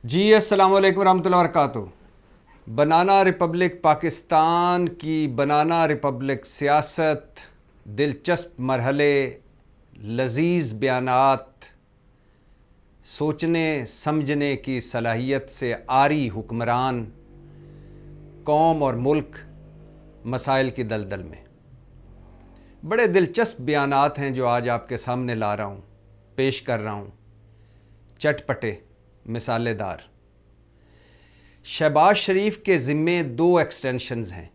जी अस्सलाम वालेकुम रहमतुल्लाहि व बरकातुहू। बनाना रिपब्लिक पाकिस्तान की बनाना रिपब्लिक सियासत, दिलचस्प मरहले, लजीज बयानात, सोचने समझने की सलाहियत से आरी हुक्मरान, कौम और मुल्क मसाइल की दलदल में। बड़े दिलचस्प बयानात हैं जो आज आपके सामने ला रहा हूँ, पेश कर रहा हूँ। चटपटे, मिसालेदार। शहबाज शरीफ के ज़िम्मे 2 एक्सटेंशंस हैं।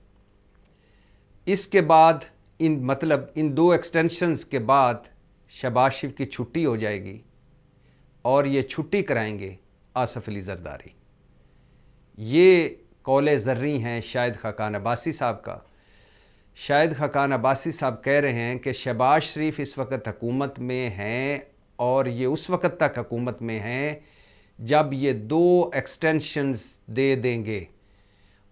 इसके बाद इन 2 एक्सटेंशंस के बाद शहबाज शरीफ की छुट्टी हो जाएगी और ये छुट्टी कराएंगे आसफ अली जरदारी। ये कौले ज़र्री हैं शाहिद खाकान अब्बासी साहब का। शाहिद खाकान अब्बासी साहब कह रहे हैं कि शहबाज शरीफ इस वक्त हुकूमत में हैं और ये उस वक्त तक हुकूमत में हैं जब ये 2 एक्सटेंशंस दे देंगे,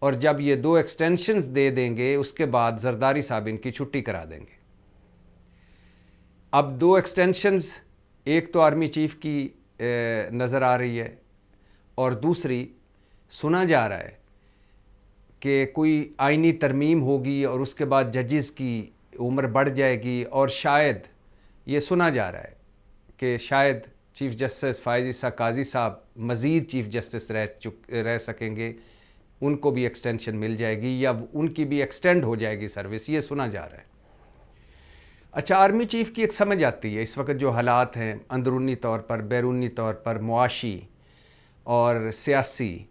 और जब ये 2 एक्सटेंशंस दे देंगे उसके बाद जरदारी साहब इनकी छुट्टी करा देंगे। अब 2 एक्सटेंशंस, एक तो आर्मी चीफ की नज़र आ रही है और दूसरी सुना जा रहा है कि कोई आइनी तरमीम होगी और उसके बाद जजेस की उम्र बढ़ जाएगी, और शायद ये सुना जा रहा है कि शायद चीफ जस्टिस फ़ाइज़ ईसा काजी साहब मज़ीद चीफ जस्टिस रह सकेंगे, उनको भी एक्सटेंशन मिल जाएगी या उनकी भी एक्सटेंड हो जाएगी सर्विस, ये सुना जा रहा है। अच्छा, आर्मी चीफ की एक समझ आती है इस वक्त जो हालात हैं अंदरूनी तौर पर, बैरूनी तौर पर, मुआशी और सियासी,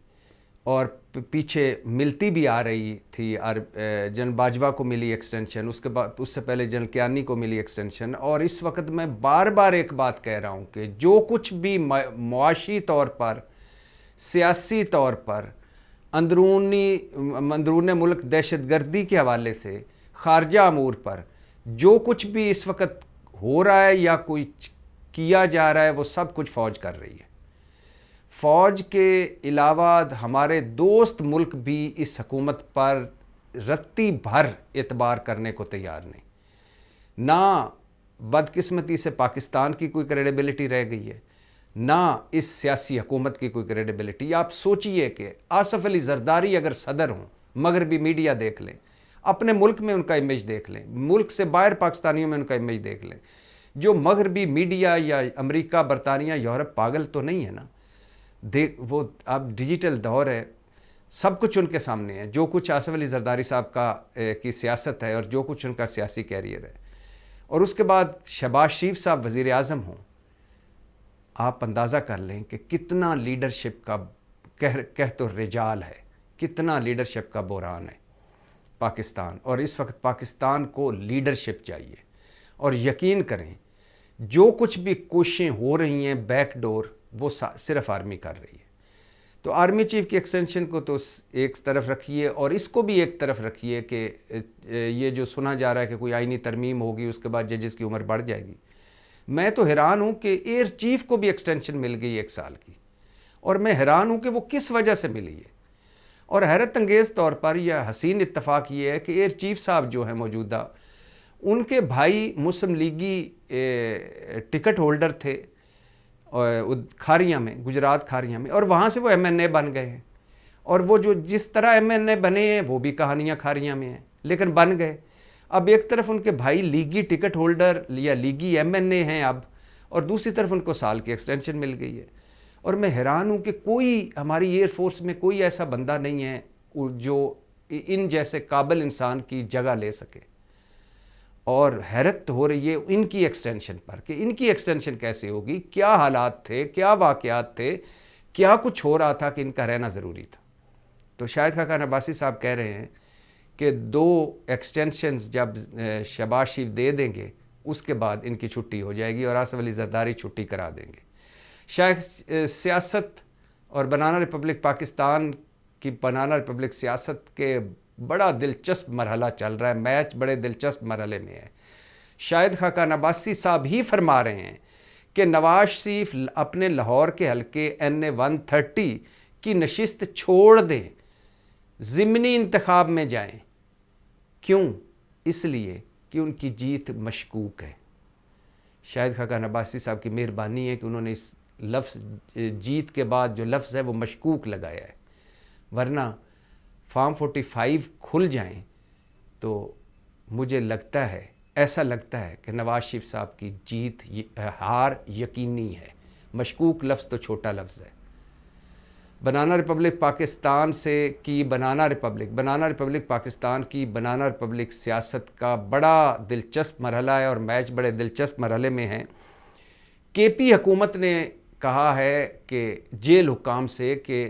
और पीछे मिलती भी आ रही थी। जनरल बाजवा को मिली एक्सटेंशन, उसके बाद उससे पहले जनरल कियानी को मिली एक्सटेंशन, और इस वक्त मैं बार बार एक बात कह रहा हूँ कि जो कुछ भी मुआशी तौर पर, सियासी तौर पर, अंदरून मुल्क दहशतगर्दी के हवाले से, खारजा अमूर पर जो कुछ भी इस वक्त हो रहा है या कोई किया जा रहा है, वो सब कुछ फ़ौज कर रही है। फ़ौज के अलावा हमारे दोस्त मुल्क भी इस हुकूमत पर रत्ती भर एतबार करने को तैयार नहीं। ना बदकिस्मती से पाकिस्तान की कोई क्रेडिबिलिटी रह गई है, ना इस सियासी हुकूमत की कोई क्रेडिबिलिटी। आप सोचिए कि आसफ अली जरदारी अगर सदर हों, मगरबी मीडिया देख लें, अपने मुल्क में उनका इमेज देख लें, मुल्क से बाहर पाकिस्तानियों में उनका इमेज देख लें, जो मगरबी मीडिया या अमेरिका, बरतानिया, यूरोप पागल तो नहीं है ना। देख, वो अब डिजिटल दौर है, सब कुछ उनके सामने है। जो कुछ आसफ अली जरदारी साहब की सियासत है और जो कुछ उनका सियासी कैरियर है, और उसके बाद शहबाज शरीफ साहब वज़ीर आज़म हों, आप अंदाज़ा कर लें कि कितना लीडरशिप का कह तो रिजाल है, कितना लीडरशिप का बुहरान है पाकिस्तान। और इस वक्त पाकिस्तान को लीडरशिप चाहिए, और यकीन करें जो कुछ भी कोशिशें हो रही हैं बैकडोर, वो सिर्फ आर्मी कर रही है। तो आर्मी चीफ की एक्सटेंशन को तो एक तरफ रखिए, और इसको भी एक तरफ रखिए कि ये जो सुना जा रहा है कि कोई आइनी तरमीम होगी, उसके बाद जजेस की उम्र बढ़ जाएगी। मैं तो हैरान हूँ कि एयर चीफ को भी एक्सटेंशन मिल गई 1 साल की, और मैं हैरान हूँ कि वो किस वजह से मिली है। और हैरत अंगेज़ तौर पर यह हसीन इत्तफाक ये है कि एयर चीफ साहब जो हैं मौजूदा, उनके भाई मुस्लिम लीगी टिकट होल्डर थे खारियाँ में, गुजरात खारियाँ में, और वहाँ से वो MNA बन गए हैं। और वो जो जिस तरह MNA बने हैं वो भी कहानियाँ खारियाँ में हैं, लेकिन बन गए। अब एक तरफ उनके भाई लीगी टिकट होल्डर या लीगी MNA हैं अब, और दूसरी तरफ उनको साल की एक्सटेंशन मिल गई है। और मैं हैरान हूँ कि कोई हमारी एयरफोर्स में कोई ऐसा बंदा नहीं है जो इन जैसे काबिल इंसान की जगह ले सके। और हैरत हो रही है इनकी एक्सटेंशन पर कि इनकी एक्सटेंशन कैसे होगी, क्या हालात थे, क्या वाक़यात थे, क्या कुछ हो रहा था कि इनका रहना ज़रूरी था। तो शाहिद खाकान अब्बासी साहब कह रहे हैं कि 2 एक्सटेंशंस जब शहबाज शरीफ दे देंगे उसके बाद इनकी छुट्टी हो जाएगी और आसफ अली जरदारी छुट्टी करा देंगे। शायद सियासत और बनाना रिपब्लिक पाकिस्तान की बनाना रिपब्लिक सियासत के बड़ा दिलचस्प मरहला चल रहा है, मैच बड़े दिलचस्प मरहले में है। शाहिद खाकान अब्बासी साहब ही फरमा रहे हैं कि नवाज शरीफ अपने लाहौर के हल्के NA 130 की नशिस्त छोड़ दें, ज़िमनी इंतखाब में जाएं। क्यों? इसलिए कि उनकी जीत मशकूक है। शाहिद खाकान अब्बासी साहब की मेहरबानी है कि उन्होंने इस लफ्ज़ जीत के बाद जो लफ्ज़ है वो मशकूक लगाया है, वरना फॉर्म 45 खुल जाएं तो मुझे लगता है, ऐसा लगता है कि नवाज शरीफ साहब की जीत हार यकीनी है। मशकूक लफ्ज़ तो छोटा लफ्ज़ है। बनाना रिपब्लिक पाकिस्तान बनाना रिपब्लिक पाकिस्तान की बनाना रिपब्लिक सियासत का बड़ा दिलचस्प मरहला है और मैच बड़े दिलचस्प मरहले में है। केपी हुकूमत ने कहा है कि जेल हुकाम से कि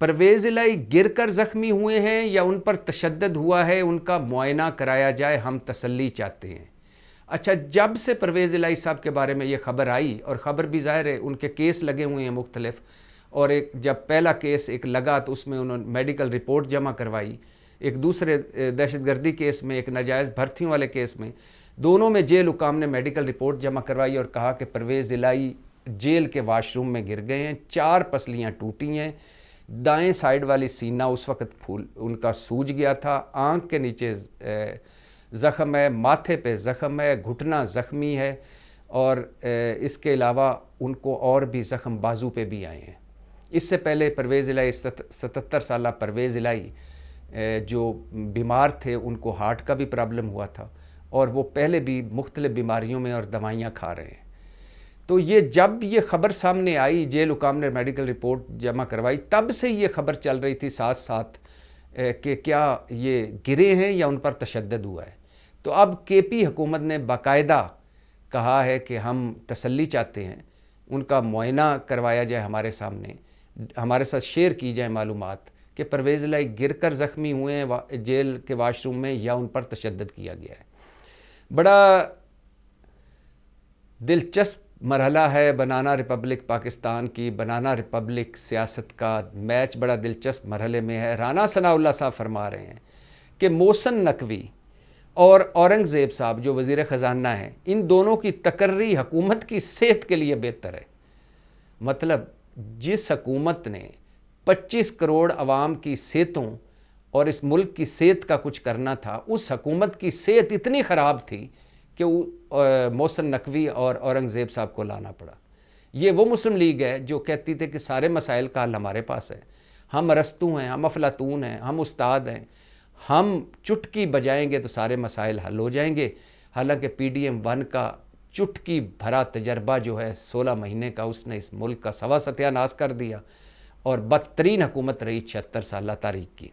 परवेज़ इलाही गिर कर ज़ख्मी हुए हैं या उन पर तशद्दुद हुआ है, उनका मुआयना कराया जाए, हम तसल्ली चाहते हैं। अच्छा, जब से परवेज़ इलाही साहब के बारे में ये ख़बर आई, और ख़बर भी ज़ाहिर है उनके केस लगे हुए हैं मुख्तलिफ, और एक जब पहला केस एक लगा तो उसमें उन्होंने मेडिकल रिपोर्ट जमा करवाई, एक दूसरे दहशतगर्दी केस में, एक नाजायज़ भर्तियों वाले केस में, दोनों में जेल हुकाम ने मेडिकल रिपोर्ट जमा करवाई और कहा कि परवेज़ इलाही जेल के वाशरूम में गिर गए हैं, 4 पसलियाँ टूटी हैं, दाएं साइड वाली सीना उस वक्त फूल उनका सूज गया था, आंख के नीचे ज़ख़म है, माथे पे ज़ख़म है, घुटना ज़ख्मी है, और इसके अलावा उनको और भी ज़ख़म बाजू पे भी आए हैं। इससे पहले परवेज़ इलाही 77 साल परवेज़ इलाही जो बीमार थे, उनको हार्ट का भी प्रॉब्लम हुआ था और वो पहले भी मुख्तलिफ़ बीमारियों में और दवाइयाँ खा रहे हैं। तो ये जब ये ख़बर सामने आई, जेल हुकाम ने मेडिकल रिपोर्ट जमा करवाई, तब से ये ख़बर चल रही थी साथ साथ कि क्या ये गिरे हैं या उन पर तशद्दुद हुआ है। तो अब केपी हुकूमत ने बाकायदा कहा है कि हम तसल्ली चाहते हैं, उनका मुआयना करवाया जाए, हमारे साथ शेयर की जाए मालूमात कि परवेज़ इलाही गिर कर ज़ख्मी हुए हैं जेल के वाशरूम में या उन पर तशद्दुद किया गया है। बड़ा दिलचस्प मरहला है बनाना रिपब्लिक पाकिस्तान की, बनाना रिपब्लिक सियासत का मैच बड़ा दिलचस्प मरहले में है। राना सनाउल्लाह साहब फरमा रहे हैं कि मोहसिन नकवी और औरंगज़ेब साहब जो वज़ीर ख़जाना हैं, इन दोनों की तकर्री हुकूमत की सेहत के लिए बेहतर है। मतलब जिस हुकूमत ने 25 करोड़ अवाम की सेहतों और इस मुल्क की सेहत का कुछ करना था, उस हुकूमत की सेहत इतनी ख़राब थी कि मोहसिन नकवी और औरंगज़ेब साहब को लाना पड़ा। ये वो मुस्लिम लीग है जो कहती थी कि सारे मसाइल का हल हमारे पास है, हम अरस्तू हैं, हम अफलातून हैं, हम उस्ताद हैं, हम चुटकी बजाएंगे तो सारे मसाइल हल हो जाएंगे। हालांकि PDM 1 का चुटकी भरा तजर्बा जो है 16 महीने का, उसने इस मुल्क का सवा सत्यानाश कर दिया और बदतरीन हुकूमत रही 76 साल तारीख की।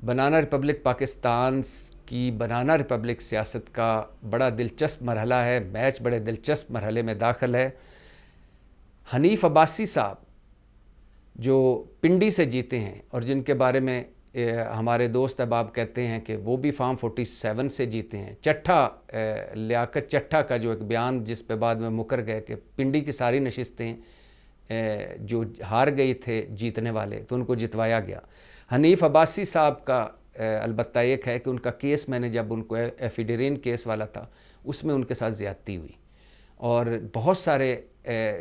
बनाना रिपब्लिक पाकिस्तान की बनाना रिपब्लिक सियासत का बड़ा दिलचस्प मरहला है, मैच बड़े दिलचस्प मरहले में दाखिल है। हनीफ अब्बासी साहब जो पिंडी से जीते हैं और जिनके बारे में हमारे दोस्त अहबाब कहते हैं कि वो भी फॉर्म 47 से जीते हैं। लियाकत चट्ठा का जो एक बयान जिस पे बाद में मुकर गए कि पिंडी की सारी नशिस्तें जो हार गए थे जीतने वाले, तो उनको जितवाया गया। हनीफ अब्बासी साहब का अलबत्ता एक है कि उनका केस, मैंने जब उनको एफिडेरिन केस वाला था उसमें उनके साथ ज़्यादती हुई और बहुत सारे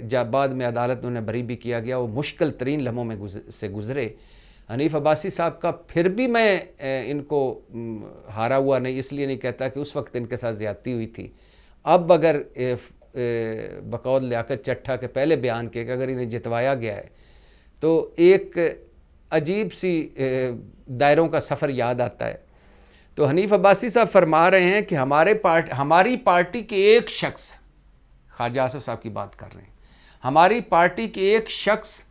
जब बाद में अदालत में उन्हें बरी भी किया गया, वो मुश्किल तरीन लम्हों में से गुज़रे। हनीफ अब्बासी साहब का फिर भी मैं इनको हारा हुआ नहीं इसलिए नहीं कहता कि उस वक्त इनके साथ ज़्यादती हुई थी। अब अगर बकौल लियाकत चट्ठा के पहले बयान के अगर इन्हें जितवाया गया है तो एक अजीब सी दायरों का सफ़र याद आता है। तो हनीफ अब्बासी साहब फरमा रहे हैं कि हमारी पार्टी के एक शख्स, ख्वाजा आसिफ साहब की बात कर रहे हैं, हमारी पार्टी के एक शख्स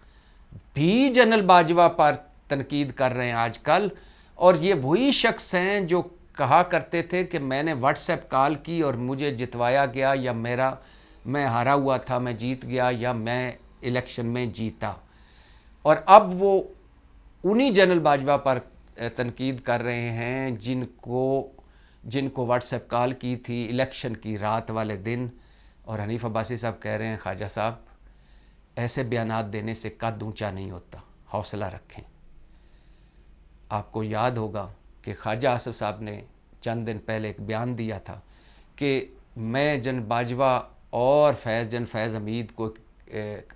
भी जनरल बाजवा पर तनकीद कर रहे हैं आजकल, और ये वही शख्स हैं जो कहा करते थे कि मैंने व्हाट्सएप कॉल की और मुझे जितवाया गया, या मैं हारा हुआ था मैं जीत गया, या मैं इलेक्शन में जीता। और अब वो उन्हीं जनरल बाजवा पर तनकीद कर रहे हैं जिनको व्हाट्सएप कॉल की थी इलेक्शन की रात वाले दिन। और हनीफ अब्बासी साहब कह रहे हैं, ख्वाजा साहब ऐसे बयानात देने से कद ऊंचा नहीं होता, हौसला रखें। आपको याद होगा कि ख्वाजा आसिफ साहब ने चंद दिन पहले एक बयान दिया था कि मैं जन बाजवा और जन फैज़ हमीद को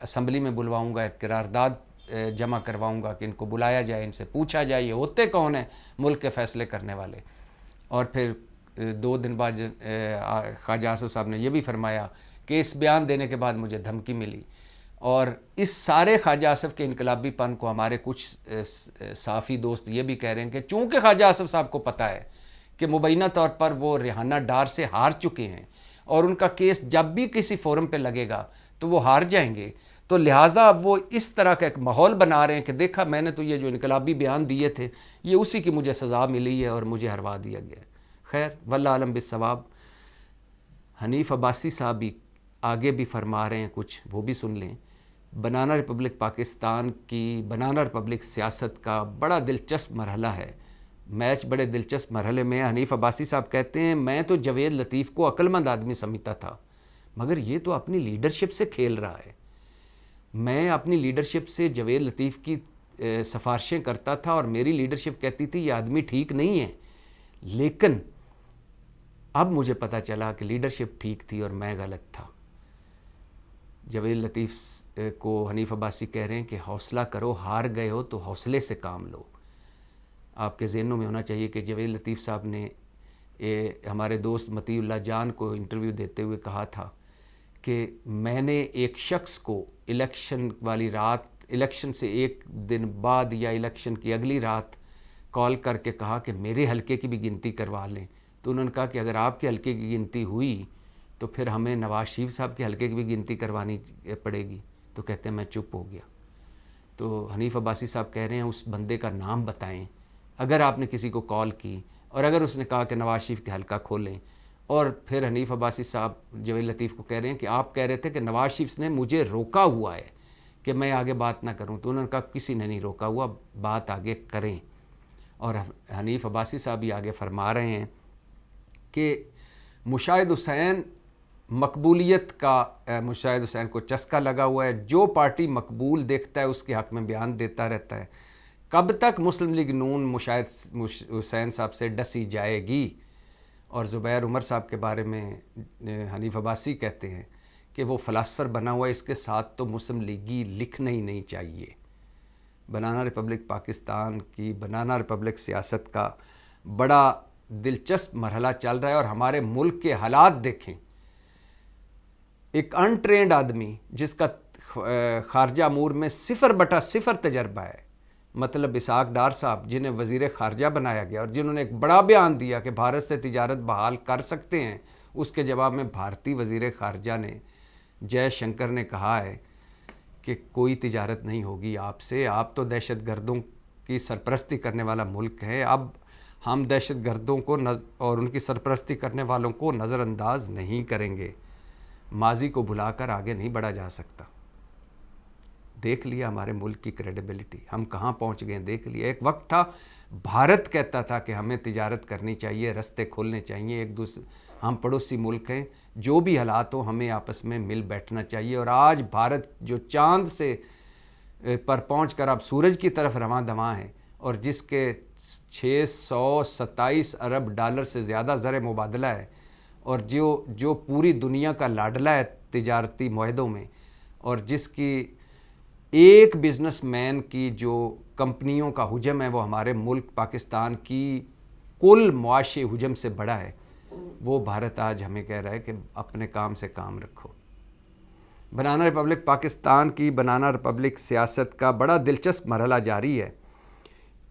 असम्बली में बुलवाऊंगा, एक करारदाद जमा करवाऊंगा कि इनको बुलाया जाए, इनसे पूछा जाए ये होते कौन है मुल्क के फ़ैसले करने वाले। और फिर 2 दिन बाद ख्वाजा आसिफ साहब ने यह भी फरमाया केस बयान देने के बाद मुझे धमकी मिली। और इस सारे ख्वाजा आसिफ के इनकलाबीपन को हमारे कुछ साफ़ी दोस्त ये भी कह रहे हैं कि चूँकि ख्वाजा आसिफ साहब को पता है कि मुबैना तौर पर वो रिहाना डार से हार चुके हैं और उनका केस जब भी किसी फोरम पे लगेगा तो वो हार जाएंगे, तो लिहाजा अब वो इस तरह का एक माहौल बना रहे हैं कि देखा मैंने तो ये जो इनकलाबी बयान दिए थे ये उसी की मुझे सज़ा मिली है और मुझे हरवा दिया गया है। खैर वल्लाह आलम बिस्सवाब। हनीफ अब्बासी साहब भी आगे भी फरमा रहे हैं कुछ, वो भी सुन लें। बनाना रिपब्लिक पाकिस्तान की बनाना रिपब्लिक सियासत का बड़ा दिलचस्प मरहला है। मैच बड़े दिलचस्प मरहले में। हनीफ अब्बासी साहब कहते हैं मैं तो जावेद लतीफ़ को अक्लमंद आदमी समझता था, मगर ये तो अपनी लीडरशिप से खेल रहा है। मैं अपनी लीडरशिप से जावेद लतीफ़ की सिफारिशें करता था और मेरी लीडरशिप कहती थी ये आदमी ठीक नहीं है, लेकिन अब मुझे पता चला कि लीडरशिप ठीक थी और मैं गलत था। जावेद लतीफ़ को हनीफ अब्बासी कह रहे हैं कि हौसला करो, हार गए हो तो हौसले से काम लो। आपके ज़हनों में होना चाहिए कि जावेद लतीफ़ साहब ने हमारे दोस्त मतीउल्लाह जान को इंटरव्यू देते हुए कहा था कि मैंने एक शख्स को इलेक्शन वाली रात, इलेक्शन से एक दिन बाद या इलेक्शन की अगली रात कॉल करके कहा कि मेरे हलके की भी गिनती करवा लें। तो उन्होंने कहा कि अगर आपके हलके की गिनती हुई तो फिर हमें नवाज शरीफ साहब के हलके की भी गिनती करवानी पड़ेगी। तो कहते हैं मैं चुप हो गया। तो हनीफ अब्बासी साहब कह रहे हैं उस बंदे का नाम बताएं अगर आपने किसी को कॉल की और अगर उसने कहा कि नवाज शरीफ के हलका खोलें। और फिर हनीफ अब्बासी साहब जावेद लतीफ़ को कह रहे हैं कि आप कह रहे थे कि नवाज शरीफ ने मुझे रोका हुआ है कि मैं आगे बात ना करूं। तो उन्होंने कहा किसी ने नहीं रोका हुआ, बात आगे करें। और हनीफ अब्बासी साहब भी आगे फरमा रहे हैं कि मुशाहिद हुसैन मकबूलियत का, मुशाहिद हुसैन को चस्का लगा हुआ है, जो पार्टी मकबूल देखता है उसके हक़ में बयान देता रहता है। कब तक मुस्लिम लीग नून मुशाहिद हुसैन साहब से डसी जाएगी। और ज़ुबैर उमर साहब के बारे में हनीफ अब्बासी कहते हैं कि वो फ़िलासफ़र बना हुआ है, इसके साथ तो मुस्लिम लीगी लिखना ही नहीं चाहिए। बनाना रिपब्लिक पाकिस्तान की बनाना रिपब्लिक सियासत का बड़ा दिलचस्प मरहला चल रहा है। और हमारे मुल्क के हालात देखें, एक अनट्रेंड आदमी जिसका खारजा अमूर में 0/0 तजर्बा है, मतलब इसाक डार साहब जिन्हें वज़ीर ख़ारजा बनाया गया और जिन्होंने एक बड़ा बयान दिया कि भारत से तिजारत बहाल कर सकते हैं, उसके जवाब में भारतीय वज़ीर ख़ारजा ने जयशंकर ने कहा है कि कोई तिजारत नहीं होगी आपसे, आप तो दहशत गर्दों की सरपरस्ती करने वाला मुल्क है। अब हम दहशत गर्दों को और उनकी सरपरस्ती करने वालों को नज़रअंदाज नहीं करेंगे। माजी को भुलाकर आगे नहीं बढ़ा जा सकता। देख लिया हमारे मुल्क की क्रेडिबिलिटी, हम कहाँ पहुँच गए देख लिया। एक वक्त था भारत कहता था कि हमें तिजारत करनी चाहिए, रास्ते खोलने चाहिए, एक दूसरे, हम पड़ोसी मुल्क हैं, जो भी हालात हो हमें आपस में मिल बैठना चाहिए। और आज भारत जो चांद से पर पहुँच कर अब सूरज की तरफ रवां दवां है और जिसके 627 अरब डॉलर से ज़्यादा ज़र मुबादला है और जो पूरी दुनिया का लाडला है तिजारती मुआहदों में, और जिसकी एक बिजनेसमैन की जो कंपनियों का हुजम है वो हमारे मुल्क पाकिस्तान की कुल मुआशी हुजम से बड़ा है, वो भारत आज हमें कह रहा है कि अपने काम से काम रखो। बनाना रिपब्लिक पाकिस्तान की बनाना रिपब्लिक सियासत का बड़ा दिलचस्प मरहला जारी है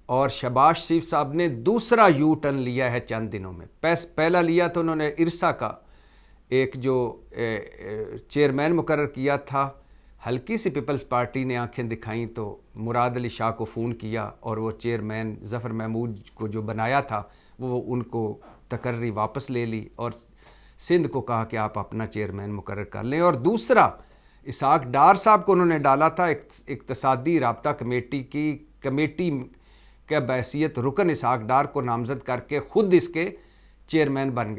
और शहबाज शरीफ साहब ने दूसरा यू टर्न लिया है चंद दिनों में। पहला लिया तो उन्होंने इरसा का एक जो चेयरमैन मुकर्रर किया था, हल्की सी पीपल्स पार्टी ने आंखें दिखाई तो मुराद अली शाह को फ़ोन किया और वो चेयरमैन ज़फ़र महमूद को जो बनाया था वो उनको तकर्री वापस ले ली और सिंध को कहा कि आप अपना चेयरमैन मुकर्रर कर लें। और दूसरा इसाक डार साहब को उन्होंने डाला था इक़्तिसादी राब्ता कमेटी के बैसियत रुकन इसाक डार को नामज़द करके ख़ुद इसके चेयरमैन बन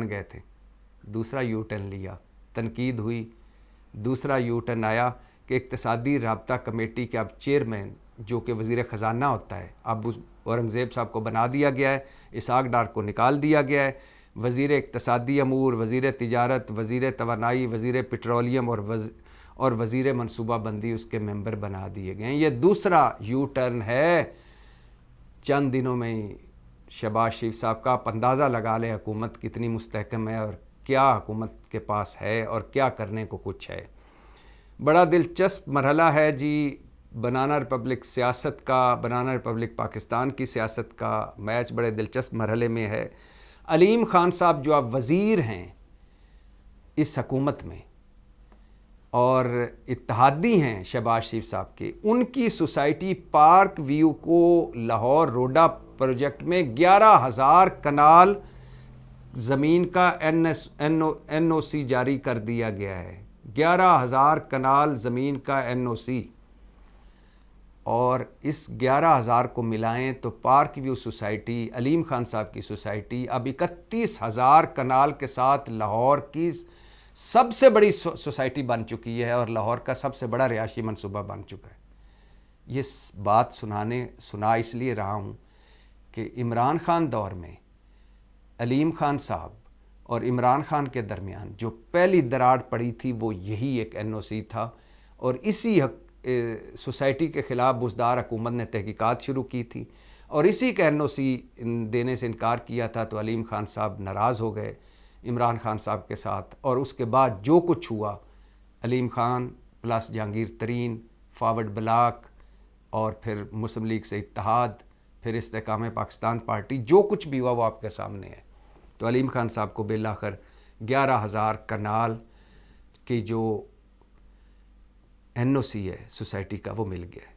गए थे। दूसरा यू टर्न लिया, तनकीद हुई, दूसरा यू टर्न आया कि इक़्तिसादी राब्ता कमेटी के अब चेयरमैन जो कि वज़ीर ख़जाना होता है अब उस औरंगज़ेब साहब को बना दिया गया है, इसाक डार को निकाल दिया गया है। वज़ीर इक़्तिसादी अमूर, वज़ीर तिजारत, वज़ीर तवानाई, वज़ीर पेट्रोलियम और वज़ीर मनसूबाबंदी उसके मेंबर बना दिए गए हैं। ये दूसरा यू टर्न है चंद दिनों में ही शहबाज शरीफ साहब का। आप अंदाज़ा लगा लें हुकूमत कितनी मुस्तहकम है और क्या हुकूमत के पास है और क्या करने को कुछ है। बड़ा दिलचस्प मरहला है जी बनाना रिपब्लिक सियासत का, बनाना रिपब्लिक पाकिस्तान की सियासत का मैच बड़े दिलचस्प मरहले में है। अलीम खान साहब जो अब वज़ीर हैं इस हकूमत में और इत्तेहादी हैं शहबाज शरीफ साहब के, उनकी सोसाइटी पार्क व्यू को लाहौर रोडा प्रोजेक्ट में 11,000 कनाल ज़मीन का NOC जारी कर दिया गया है। 11,000 कनाल ज़मीन का NOC, और इस 11,000 को मिलाएं तो park view society, Aleem Khan साहब की सोसाइटी अब 31,000 कनाल के साथ लाहौर की सबसे बड़ी सोसाइटी बन चुकी है और लाहौर का सबसे बड़ा रिहायशी मनसूबा बन चुका है। ये बात सुना इसलिए रहा हूँ कि इमरान खान दौर में अलीम खान साहब और इमरान खान के दरमियान जो पहली दरार पड़ी थी वो यही एक NOC था, और इसी सोसाइटी के ख़िलाफ़ बुज़दार हुकूमत ने तहकीकात शुरू की थी और इसी का NOC देने से इनकार किया था। तो अलीम खान साहब नाराज़ हो गए इमरान खान साहब के साथ, और उसके बाद जो कुछ हुआ, अलीम खान प्लस जहांगीर तरीन, फॉरवर्ड ब्लॉक और फिर मुस्लिम लीग से इत्तेहाद, फिर इस्तेकाम पाकिस्तान पार्टी, जो कुछ भी हुआ वो आपके सामने है। तो अलीम खान साहब को बिलाखिर 11,000 कनाल की जो NOC है सोसाइटी का वो मिल गया है।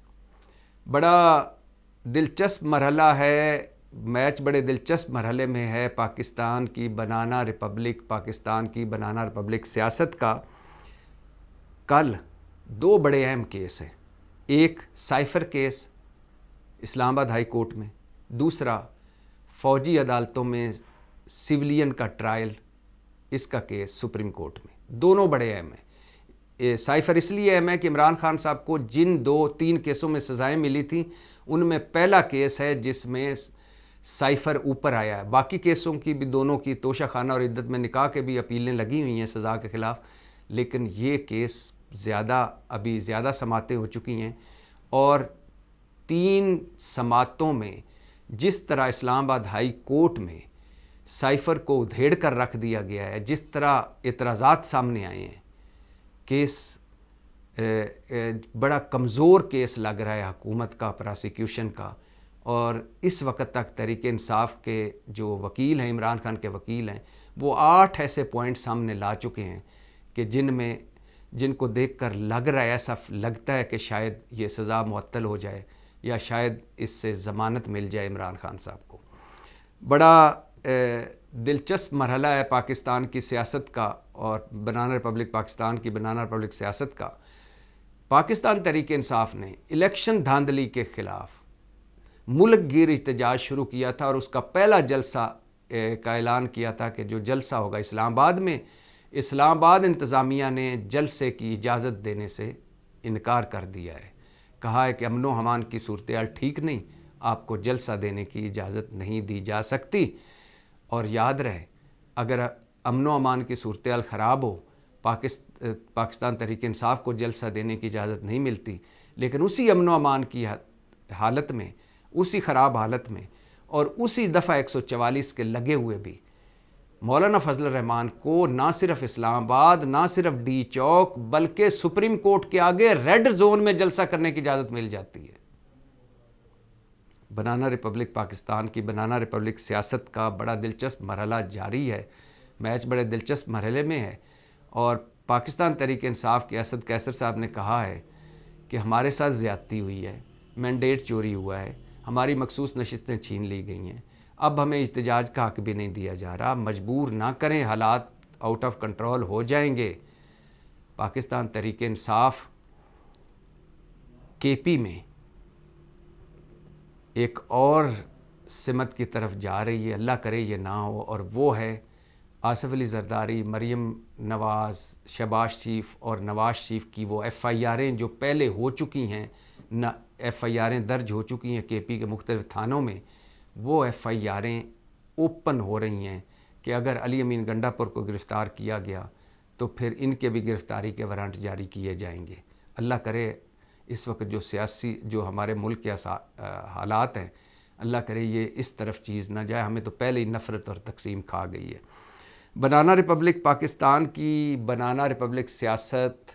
बड़ा दिलचस्प मरहला है, मैच बड़े दिलचस्प मरहले में है पाकिस्तान की बनाना रिपब्लिक सियासत का। कल 2 बड़े अहम केस हैं, एक cipher case Islamabad high court में, दूसरा फ़ौजी अदालतों में सिविलियन का ट्रायल, इसका केस सुप्रीम कोर्ट में। दोनों बड़े अहम हैं। साइफ़र इसलिए अहम है कि इमरान खान साहब को जिन 2-3 केसों में सज़ाएं मिली थी उनमें पहला केस है जिसमें साइफ़र ऊपर आया है। बाकी केसों की भी, दोनों की, तोशा खाना और इद्दत में निकाह के भी अपीलें लगी हुई हैं सज़ा के ख़िलाफ़, लेकिन ये केस अभी ज़्यादा समातें हो चुकी हैं। और 3 समातों में जिस तरह इस्लामाबाद हाई कोर्ट में साइफ़र को उधेड़ कर रख दिया गया है, जिस तरह एतराज़ात सामने आए हैं, केस बड़ा कमज़ोर केस लग रहा है हुकूमत का, प्रोसिक्यूशन का। और इस वक्त तक तहरीक इंसाफ के जो वकील हैं, इमरान खान के वकील हैं, वो 8 ऐसे पॉइंट सामने ला चुके हैं कि जिनको देखकर ऐसा लगता है कि शायद ये सज़ा मुअत्तल हो जाए या शायद इससे ज़मानत मिल जाए इमरान खान साहब को। बड़ा दिलचस्प मरहला है पाकिस्तान की सियासत का और बनाना रिपब्लिक सियासत का। पाकिस्तान तहरीक इंसाफ ने इलेक्शन धांधली के ख़िलाफ़ मुल्क गिर एहतजाज शुरू किया था और उसका पहला जलसा का ऐलान किया था कि जो जलसा होगा इस्लामाबाद में, इस्लामाबाद इंतज़ामिया ने जलसे की इजाज़त देने से इनकार कर दिया है। कहा है कि अमन व अमान की सूरत ठीक नहीं, आपको जलसा देने की इजाज़त नहीं दी जा सकती। और याद रहे, अगर अमन व अमान की सूरत ख़राब हो, पाकिस्तान तहरीक इंसाफ को जलसा देने की इजाज़त नहीं मिलती, लेकिन उसी अमन व अमान की हालत में, उसी ख़राब हालत में और उसी दफ़ा 144 के लगे हुए भी मौलाना फजल रहमान को ना सिर्फ इस्लामाबाद, ना सिर्फ डी चौक, बल्कि सुप्रीम कोर्ट के आगे रेड जोन में जलसा करने की इजाज़त मिल जाती है। बनाना रिपब्लिक पाकिस्तान की बनाना रिपब्लिक सियासत का बड़ा दिलचस्प मरहला जारी है, मैच बड़े दिलचस्प मरहले में है। और पाकिस्तान तहरीक इंसाफ के असद कैसर साहब ने कहा है कि हमारे साथ ज़्यादती हुई है, मैंडेट चोरी हुआ है, हमारी मखसूस नशिस्तें छीन ली गई हैं, अब हमें इhtजाज का हक भी नहीं दिया जा रहा, मजबूर ना करें, हालात आउट ऑफ कंट्रोल हो जाएंगे। पाकिस्तान तहरीक इंसाफ KP में एक और सिमत की तरफ जा रही है, अल्लाह करे ये ना हो, और वो है आसिफ अली जरदारी, मरीम नवाज़, शहबाज शरीफ और नवाज़ शरीफ की वो FIRें जो पहले हो चुकी हैं, FIRें दर्ज हो चुकी हैं KP के मुख्तलिफ थानों में, वो FIRें ओपन हो रही हैं कि अगर अली अमीन गंडापुर को गिरफ़्तार किया गया तो फिर इनके भी गिरफ़्तारी के वारंट जारी किए जाएंगे। अल्लाह करे इस वक्त जो हमारे मुल्क के हालात हैं, अल्लाह करे ये इस तरफ चीज़ ना जाए, हमें तो पहले ही नफ़रत और तकसीम खा गई है। बनाना रिपब्लिक पाकिस्तान की बनाना रिपब्लिक सियासत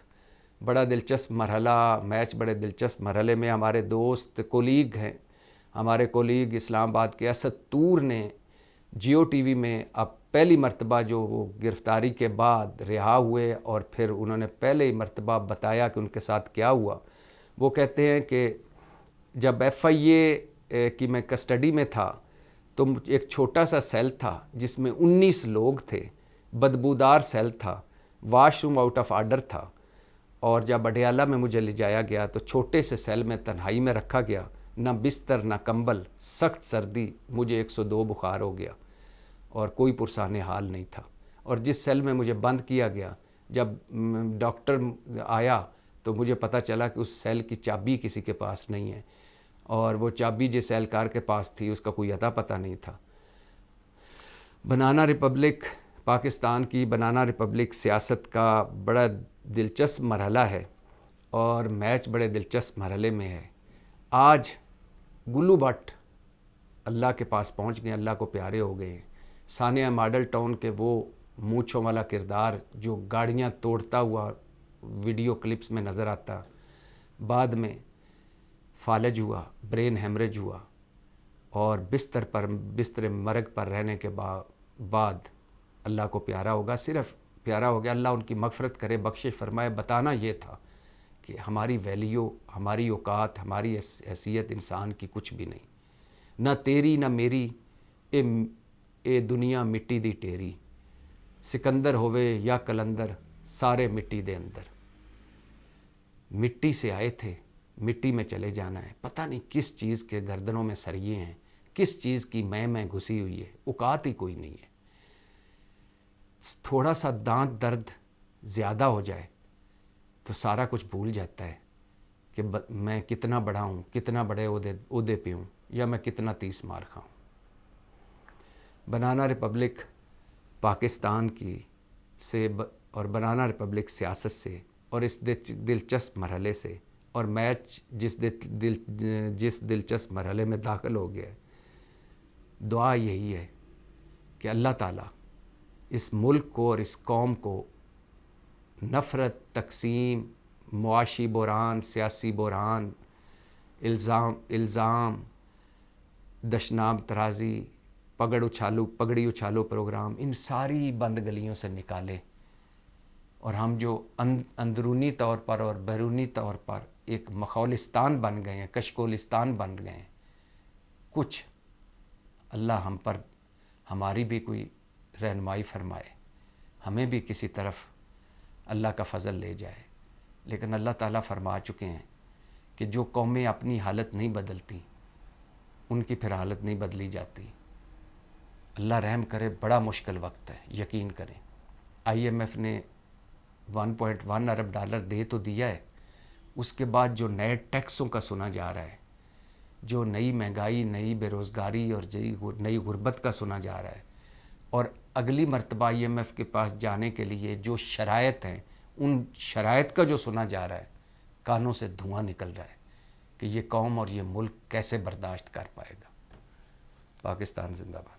बड़ा दिलचस्प मरहला, मैच बड़े दिलचस्प मरहले में हमारे दोस्त कोलीग हैं, हमारे कोलीग इस्लामाबाद के असद तूर ने जियो टीवी में अब पहली मर्तबा जो वो गिरफ़्तारी के बाद रिहा हुए और फिर उन्होंने पहले ही मर्तबा बताया कि उनके साथ क्या हुआ। वो कहते हैं कि जब FIA की मैं कस्टडी में था तो एक छोटा सा सेल था जिसमें 19 लोग थे, बदबूदार सेल था, वाशरूम आउट ऑफ ऑर्डर था। और जब अडयाला में मुझे ले जाया गया तो छोटे से सेल में तन्हाई में रखा गया, ना बिस्तर ना कंबल, सख्त सर्दी, मुझे 102 बुखार हो गया और कोई पुरसाने हाल नहीं था। और जिस सेल में मुझे बंद किया गया, जब डॉक्टर आया तो मुझे पता चला कि उस सेल की चाबी किसी के पास नहीं है और वो चाबी जिस एहलकार के पास थी उसका कोई अता पता नहीं था। बनाना रिपब्लिक पाकिस्तान की बनाना रिपब्लिक सियासत का बड़ा दिलचस्प मरहला है और मैच बड़े दिलचस्प मरहले में है। आज गुल्लू भट्ट अल्लाह के पास पहुंच गए, अल्लाह को प्यारे हो गए। सानिया मॉडल टाउन के वो मूँछों वाला किरदार जो गाड़ियाँ तोड़ता हुआ वीडियो क्लिप्स में नज़र आता, बाद में फालज हुआ, ब्रेन हेमरेज हुआ और बिस्तर मरग पर रहने के बाद अल्लाह को प्यारा होगा, सिर्फ प्यारा हो गया। अल्लाह उनकी मगफरत करे, बख्शिश फरमाए। बताना ये था कि हमारी वैल्यू, हमारी औकात, हमारी हैसियत इंसान की कुछ भी नहीं, ना तेरी ना मेरी, ए दुनिया मिट्टी दी टेरी, सिकंदर होवे या कलंदर, सारे मिट्टी दे अंदर। मिट्टी से आए थे, मिट्टी में चले जाना है। पता नहीं किस चीज़ के गर्दनों में सरिये हैं, किस चीज़ की मैं घुसी हुई है, औकात ही कोई नहीं है। थोड़ा सा दांत दर्द ज़्यादा हो जाए तो सारा कुछ भूल जाता है कि मैं कितना बड़ा हूँ, कितना बड़े ओहदे पे हूँ, या मैं कितना 30 मार खाऊँ। बनाना रिपब्लिक पाकिस्तान की से और बनाना रिपब्लिक सियासत से और इस दिलचस्प मरहले से और मैच जिस दिलचस्प मरहले में दाखिल हो गया, दुआ यही है कि अल्लाह ताला इस मुल्क को और इस कौम को नफ़रत, तकसीम, मुआशी बुहरान, सियासी बुहरान, इल्ज़ाम, दशनाम तराज़ी, पगड़ी उछालो प्रोग्राम, इन सारी बंद गलियों से निकाले और हम जो अंदरूनी तौर पर और बैरूनी तौर पर एक मखौलिस्तान बन गए हैं, कशकोलिस्तान बन गए हैं, कुछ अल्लाह हम पर हमारी भी कोई रहनुमाई फरमाए, हमें भी किसी तरफ अल्लाह का फ़ज़ल ले जाए। लेकिन अल्लाह ताला फरमा चुके हैं कि जो कौमें अपनी हालत नहीं बदलती उनकी फिर हालत नहीं बदली जाती। अल्लाह रहम करे, बड़ा मुश्किल वक्त है, यकीन करें। IMF ने 1.1 अरब डॉलर दे तो दिया है, उसके बाद जो नए टैक्सों का सुना जा रहा है, जो नई महंगाई, नई बेरोज़गारी और नई गुर्बत का सुना जा रहा है, और अगली मर्तबा IMF के पास जाने के लिए जो शराइत हैं, उन शराइत का जो सुना जा रहा है, कानों से धुआं निकल रहा है कि ये कौम और ये मुल्क कैसे बर्दाश्त कर पाएगा। पाकिस्तान जिंदाबाद।